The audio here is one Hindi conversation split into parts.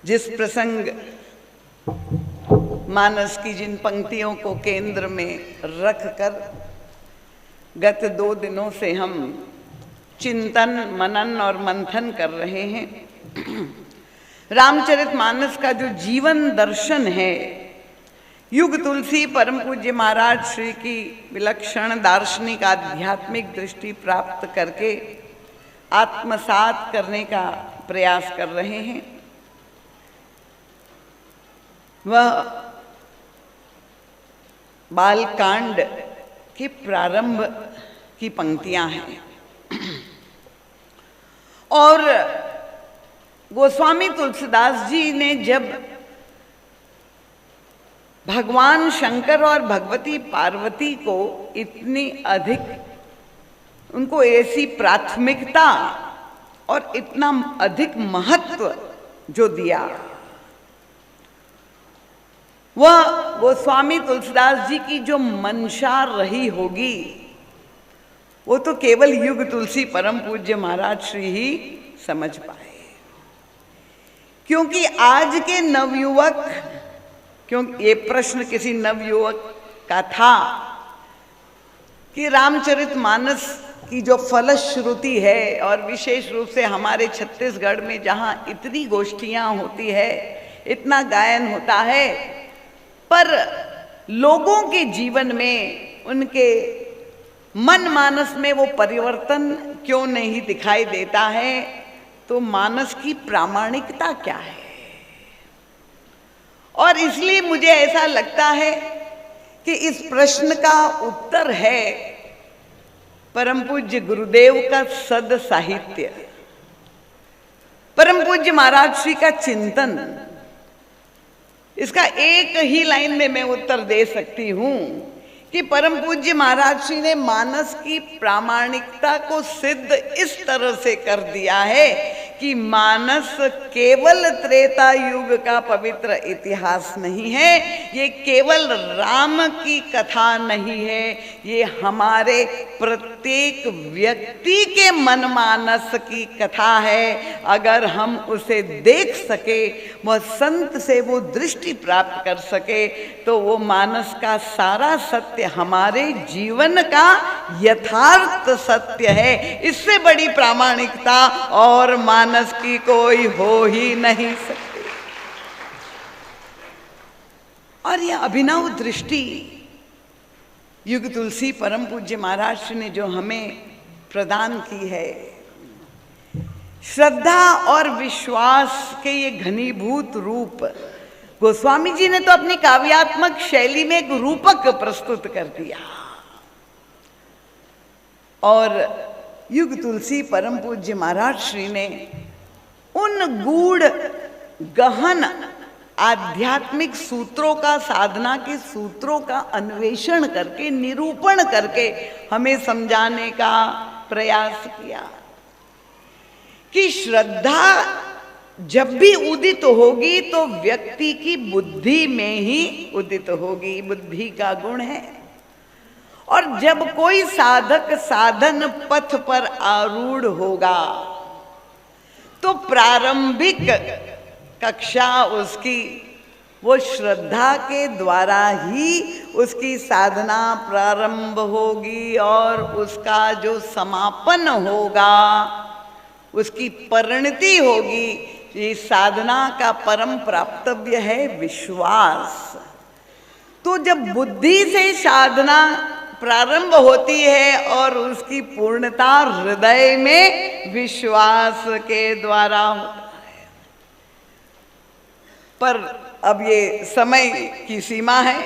जिस प्रसंग मानस की जिन पंक्तियों को केंद्र में रखकर गत 2 दिनों से हम चिंतन, मनन और मंथन कर रहे हैं। रामचरितमानस का जो जीवन दर्शन है, युग तुलसी परम पूज्य महाराज श्री की विलक्षण दार्शनिक आध्यात्मिक दृष्टि प्राप्त करके आत्मसात करने का प्रयास कर रहे हैं। वह बालकांड के प्रारंभ की पंक्तियां हैं और गोस्वामी तुलसीदास जी ने जब भगवान शंकर और भगवती पार्वती को इतनी अधिक, उनको ऐसी प्राथमिकता और इतना अधिक महत्व जो दिया, वह गोस्वामी तुलसीदास जी की जो मंशा रही होगी वो तो केवल युग तुलसी परम पूज्य महाराज श्री ही समझ पाए। क्योंकि आज के नवयुवक, क्योंकि ये प्रश्न किसी नवयुवक का था कि रामचरितमानस की जो फलश्रुति है, और विशेष रूप से हमारे छत्तीसगढ़ में जहाँ इतनी गोष्ठियाँ होती है, इतना गायन होता है, पर लोगों के जीवन में, उनके मन मानस में वो परिवर्तन क्यों नहीं दिखाई देता है? तो मानस की प्रामाणिकता क्या है? और इसलिए मुझे ऐसा लगता है कि इस प्रश्न का उत्तर है परम पूज्य गुरुदेव का सद साहित्य, परम पूज्य महाराज श्री का चिंतन। इसका एक ही लाइन में मैं उत्तर दे सकती हूं कि परम पूज्य महाराज श्री ने मानस की प्रामाणिकता को सिद्ध इस तरह से कर दिया है कि मानस केवल त्रेता युग का पवित्र इतिहास नहीं है, ये केवल राम की कथा नहीं है, ये हमारे प्रत्येक व्यक्ति के मनमानस की कथा है। अगर हम उसे देख सके, वह संत से वो दृष्टि प्राप्त कर सके, तो वो मानस का सारा सत्य हमारे जीवन का यथार्थ सत्य है। इससे बड़ी प्रामाणिकता और मानस की कोई हो ही नहीं सकती। और यह अभिनव दृष्टि युग तुलसी परम पूज्य महाराज ने जो हमें प्रदान की है, श्रद्धा और विश्वास के ये घनीभूत रूप, गोस्वामी जी ने तो अपनी काव्यात्मक शैली में एक रूपक प्रस्तुत कर दिया, और युग तुलसी परम पूज्य महाराज श्री ने उन गूढ़ गहन आध्यात्मिक सूत्रों का, साधना के सूत्रों का अन्वेषण करके, निरूपण करके हमें समझाने का प्रयास किया कि श्रद्धा जब भी उदित होगी तो व्यक्ति की बुद्धि में ही उदित होगी, बुद्धि का गुण है। और जब कोई साधक साधन पथ पर आरूढ़ होगा तो प्रारंभिक कक्षा उसकी वो श्रद्धा के द्वारा ही उसकी साधना प्रारंभ होगी, और उसका जो समापन होगा, उसकी परिणति होगी। ये साधना का परम प्राप्तव्य है विश्वास। तो जब बुद्धि से साधना प्रारंभ होती है और उसकी पूर्णता हृदय में विश्वास के द्वारा होता है। पर अब ये समय की सीमा है,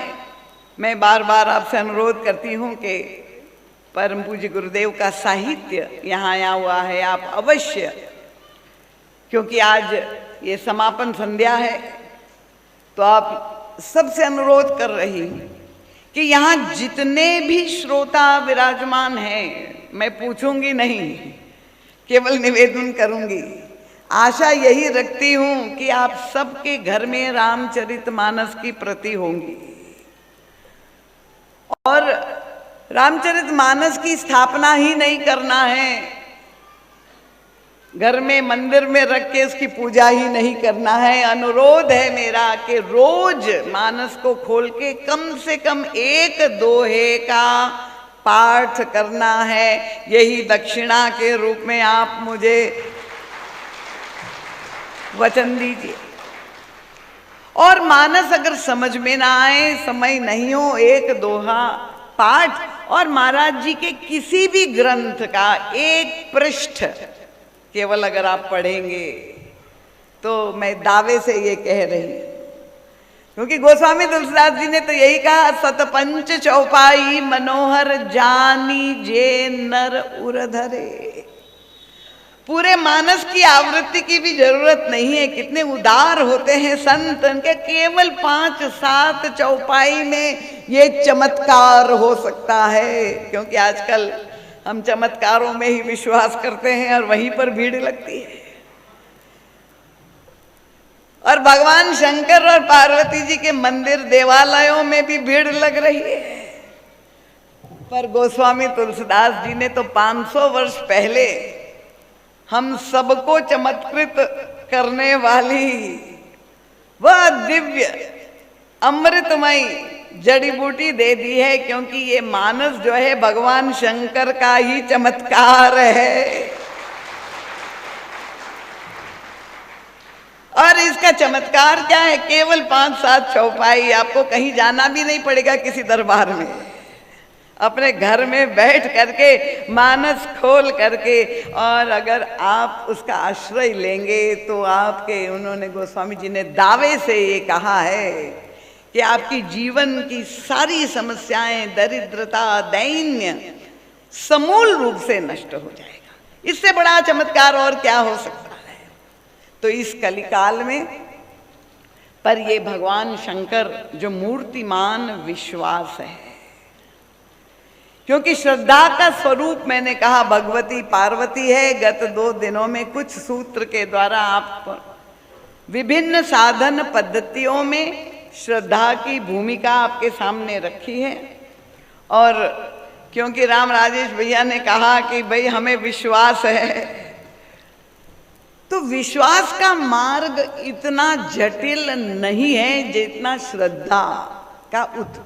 मैं बार बार आपसे अनुरोध करती हूँ कि परम पूज्य गुरुदेव का साहित्य यहाँ आया हुआ है, आप अवश्य, क्योंकि आज ये समापन संध्या है, तो आप सबसे अनुरोध कर रही हूँ कि यहाँ जितने भी श्रोता विराजमान हैं, मैं पूछूंगी नहीं, केवल निवेदन करूंगी। आशा यही रखती हूँ कि आप सबके घर में रामचरितमानस की प्रति होंगी, और रामचरितमानस की स्थापना ही नहीं करना है, घर में मंदिर में रख के उसकी पूजा ही नहीं करना है। अनुरोध है मेरा कि रोज मानस को खोल के कम से कम एक दोहे का पाठ करना है। यही दक्षिणा के रूप में आप मुझे वचन दीजिए। और मानस अगर समझ में ना आए, समय नहीं हो, एक दोहा पाठ और महाराज जी के किसी भी ग्रंथ का एक पृष्ठ केवल अगर आप पढ़ेंगे तो मैं दावे से ये कह रही हूं, क्योंकि गोस्वामी तुलसीदास जी ने तो यही कहा, सतपंच चौपाई मनोहर जानी जे नर उरधरे। पूरे मानस की आवृत्ति की भी जरूरत नहीं है। कितने उदार होते हैं संत, उनके केवल 5-7 चौपाई में ये चमत्कार हो सकता है। क्योंकि आजकल हम चमत्कारों में ही विश्वास करते हैं और वहीं पर भीड़ लगती है। और भगवान शंकर और पार्वती जी के मंदिर देवालयों में भी भीड़ लग रही है। पर गोस्वामी तुलसीदास जी ने तो 500 वर्ष पहले हम सबको चमत्कृत करने वाली वह दिव्य अमृतमयी जड़ी बूटी दे दी है। क्योंकि ये मानस जो है भगवान शंकर का ही चमत्कार है। और इसका चमत्कार क्या है? केवल 5-7 चौपाई। आपको कहीं जाना भी नहीं पड़ेगा किसी दरबार में, अपने घर में बैठ करके मानस खोल करके, और अगर आप उसका आश्रय लेंगे तो आपके, उन्होंने गोस्वामी जी ने दावे से ये कहा है कि आपकी जीवन की सारी समस्याएं, दरिद्रता, दैन्य समूल रूप से नष्ट हो जाएगा। इससे बड़ा चमत्कार और क्या हो सकता है? तो इस कलिकाल में पर ये भगवान शंकर जो मूर्तिमान विश्वास है, क्योंकि श्रद्धा का स्वरूप मैंने कहा भगवती पार्वती है। गत 2 दिनों में कुछ सूत्र के द्वारा आप विभिन्न साधन पद्धतियों में श्रद्धा की भूमिका आपके सामने रखी है। और क्योंकि राम राजेश भैया ने कहा कि भाई हमें विश्वास है, तो विश्वास का मार्ग इतना जटिल नहीं है जितना श्रद्धा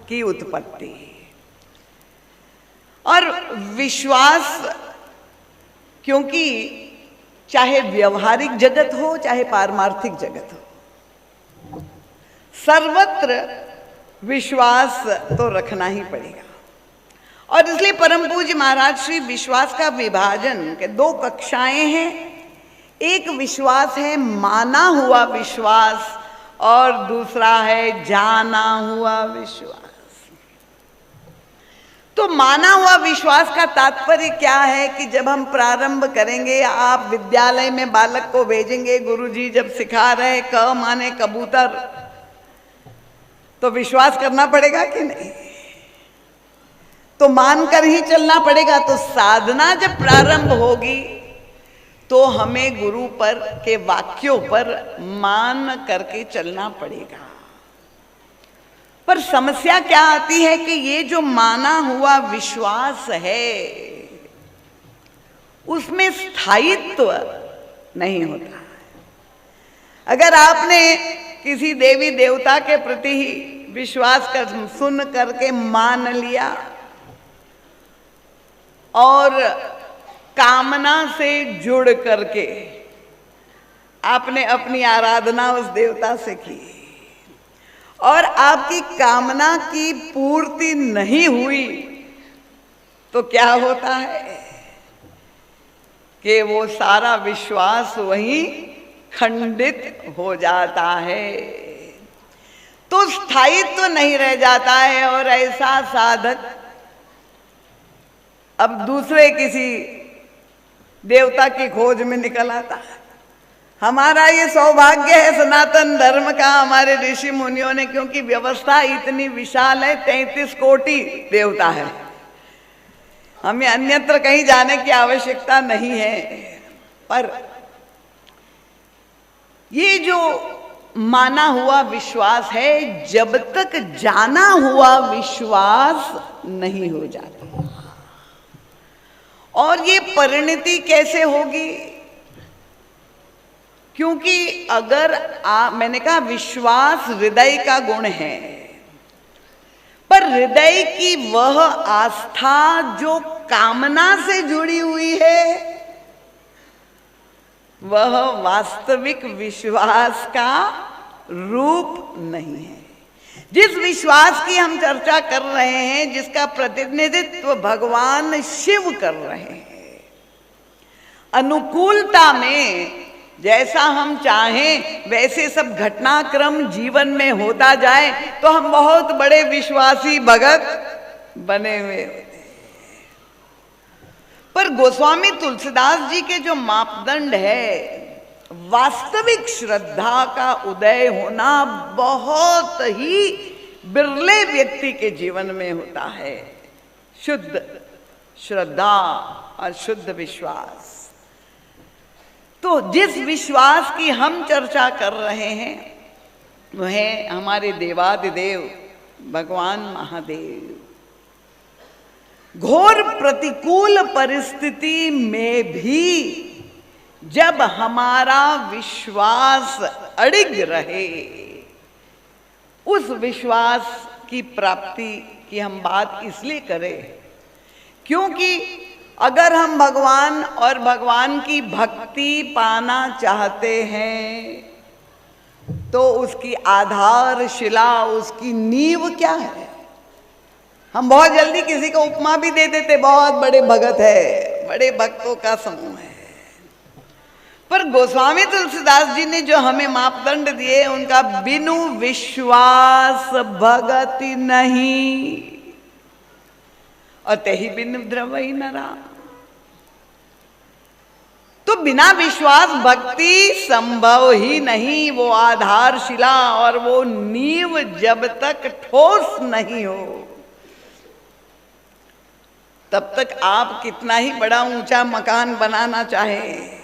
की उत्पत्ति। और विश्वास, क्योंकि चाहे व्यवहारिक जगत हो चाहे पारमार्थिक जगत हो, सर्वत्र विश्वास तो रखना ही पड़ेगा। और इसलिए परम पूज्य महाराज श्री विश्वास का विभाजन के 2 कक्षाएं हैं। एक विश्वास है माना हुआ विश्वास और दूसरा है जाना हुआ विश्वास। तो माना हुआ विश्वास का तात्पर्य क्या है कि जब हम प्रारंभ करेंगे, आप विद्यालय में बालक को भेजेंगे, गुरुजी जब सिखा रहे क माने कबूतर, तो विश्वास करना पड़ेगा कि नहीं? तो मानकर ही चलना पड़ेगा। तो साधना जब प्रारंभ होगी तो हमें गुरु पर के वाक्यों पर मान करके चलना पड़ेगा। पर समस्या क्या आती है कि ये जो माना हुआ विश्वास है उसमें स्थायित्व नहीं होता। अगर आपने किसी देवी देवता के प्रति ही विश्वास कर सुन करके मान लिया और कामना से जुड़ करके आपने अपनी आराधना उस देवता से की और आपकी कामना की पूर्ति नहीं हुई, तो क्या होता है कि वो सारा विश्वास वहीं खंडित हो जाता है। तो स्थायित्व नहीं रह जाता है और ऐसा साधक अब दूसरे किसी देवता की खोज में निकल आता है। हमारा ये सौभाग्य है सनातन धर्म का, हमारे ऋषि मुनियों ने, क्योंकि व्यवस्था इतनी विशाल है, 33 कोटि देवता है, हमें अन्यत्र कहीं जाने की आवश्यकता नहीं है। पर ये जो माना हुआ विश्वास है, जब तक जाना हुआ विश्वास नहीं हो जाता। और ये परिणति कैसे होगी? क्योंकि अगर मैंने कहा विश्वास हृदय का गुण है, पर हृदय की वह आस्था जो कामना से जुड़ी हुई है वह वास्तविक विश्वास का रूप नहीं है। जिस विश्वास की हम चर्चा कर रहे हैं, जिसका प्रतिनिधित्व भगवान शिव कर रहे हैं, अनुकूलता में जैसा हम चाहें वैसे सब घटनाक्रम जीवन में होता जाए तो हम बहुत बड़े विश्वासी भगत बने हुए होते हैं। पर गोस्वामी तुलसीदास जी के जो मापदंड है, वास्तविक श्रद्धा का उदय होना बहुत ही बिरले व्यक्ति के जीवन में होता है। शुद्ध श्रद्धा और शुद्ध विश्वास। तो जिस विश्वास की हम चर्चा कर रहे हैं वह है हमारे देवादिदेव भगवान महादेव। घोर प्रतिकूल परिस्थिति में भी जब हमारा विश्वास अडिग रहे, उस विश्वास की प्राप्ति की हम बात इसलिए करें क्योंकि अगर हम भगवान और भगवान की भक्ति पाना चाहते हैं तो उसकी आधारशिला, उसकी नींव क्या है? हम बहुत जल्दी किसी को उपमा भी दे देते, बहुत बड़े भगत है, बड़े भक्तों का समूह है। पर गोस्वामी तुलसीदास जी ने जो हमें मापदंड दिए, उनका बिनु विश्वास भगति नहीं और तेहि बिनु द्रवई नरा। तो बिना विश्वास भक्ति संभव ही नहीं। वो आधारशिला और वो नींव जब तक ठोस नहीं हो तब तक आप कितना ही बड़ा ऊंचा मकान बनाना चाहें।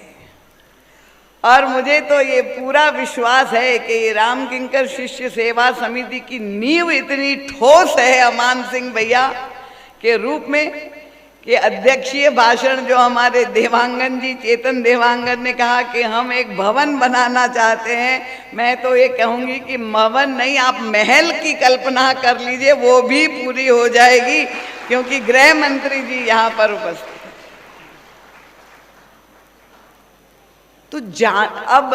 और मुझे तो ये पूरा विश्वास है कि ये राम किंकर शिष्य सेवा समिति की नींव इतनी ठोस है अमान सिंह भैया के रूप में कि अध्यक्षीय भाषण जो हमारे देवांगन जी, चेतन देवांगन ने कहा कि हम एक भवन बनाना चाहते हैं, मैं तो ये कहूंगी कि भवन नहीं, आप महल की कल्पना कर लीजिए, वो भी पूरी हो जाएगी क्योंकि गृह मंत्री जी यहाँ पर उपस्थित हैं। तो अब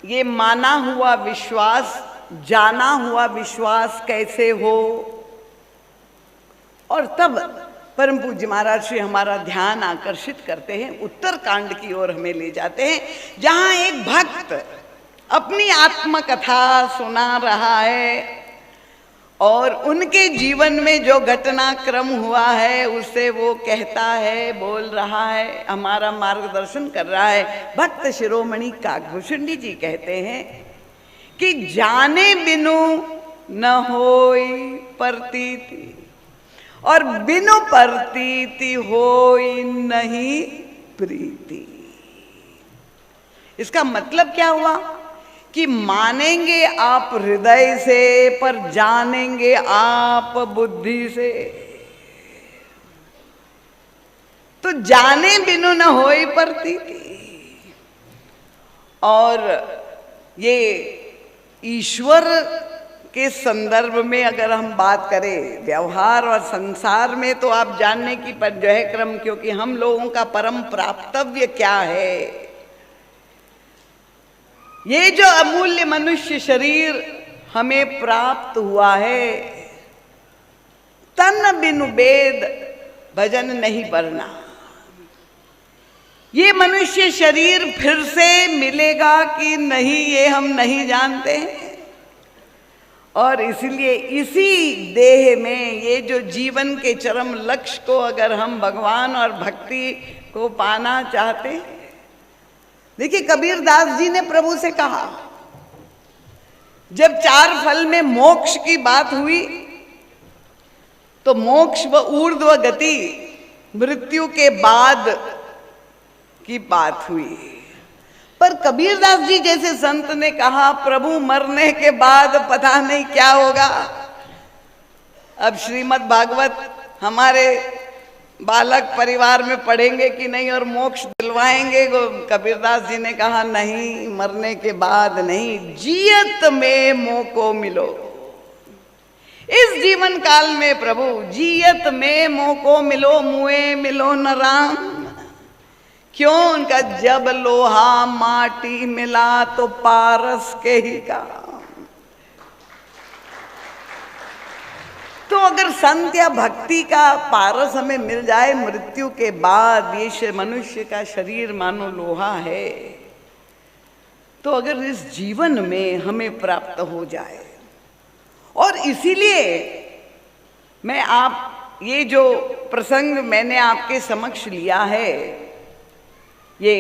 ये माना हुआ विश्वास, जाना हुआ विश्वास कैसे हो? और तब परम पूज्य महाराज श्री हमारा ध्यान आकर्षित करते हैं, उत्तरकांड की ओर हमें ले जाते हैं, जहां एक भक्त अपनी आत्मकथा सुना रहा है और उनके जीवन में जो घटनाक्रम हुआ है उससे वो कहता है, बोल रहा है, हमारा मार्गदर्शन कर रहा है। भक्त शिरोमणि काकभूषणी जी कहते हैं कि जाने बिनु न होई प्रतीति और बिनु प्रतीति होई नहीं प्रीति। इसका मतलब क्या हुआ कि मानेंगे आप हृदय से पर जानेंगे आप बुद्धि से। तो जाने बिनु न होई प्रतीति। और ये ईश्वर के संदर्भ में अगर हम बात करें, व्यवहार और संसार में, तो आप जानने की पर जो है क्रम, क्योंकि हम लोगों का परम प्राप्तव्य क्या है। ये जो अमूल्य मनुष्य शरीर हमें प्राप्त हुआ है, तन बिनु वेद भजन नहीं बरना। ये मनुष्य शरीर फिर से मिलेगा कि नहीं ये हम नहीं जानते हैं। और इसलिए इसी देह में ये जो जीवन के चरम लक्ष्य को अगर हम भगवान और भक्ति को पाना चाहते हैं, देखिए कबीर दास जी ने प्रभु से कहा, जब 4 फल में मोक्ष की बात हुई तो मोक्ष व ऊर्ध्व गति मृत्यु के बाद की बात हुई। पर कबीरदास जी जैसे संत ने कहा प्रभु मरने के बाद पता नहीं क्या होगा। अब श्रीमद् भागवत हमारे बालक परिवार में पढ़ेंगे कि नहीं और मोक्ष दिलवाएंगे। कबीरदास जी ने कहा नहीं, मरने के बाद नहीं, जियत में मोको मिलो। इस जीवन काल में प्रभु जियत में मोको मिलो, मुए मिलो न राम। क्यों? उनका जब लोहा माटी मिला तो पारस के ही काम। तो अगर संत या भक्ति का पारस हमें मिल जाए मृत्यु के बाद, ये मनुष्य का शरीर मानो लोहा है, तो अगर इस जीवन में हमें प्राप्त हो जाए, और इसीलिए मैं आप ये जो प्रसंग मैंने आपके समक्ष लिया है, ये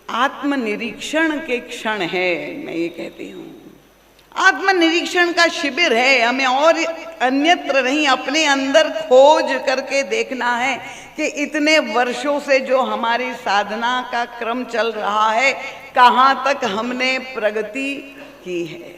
आत्मनिरीक्षण के क्षण है। मैं ये कहती हूँ आत्मनिरीक्षण का शिविर है। हमें और अन्यत्र नहीं, अपने अंदर खोज करके देखना है कि इतने वर्षों से जो हमारी साधना का क्रम चल रहा है, कहाँ तक हमने प्रगति की है।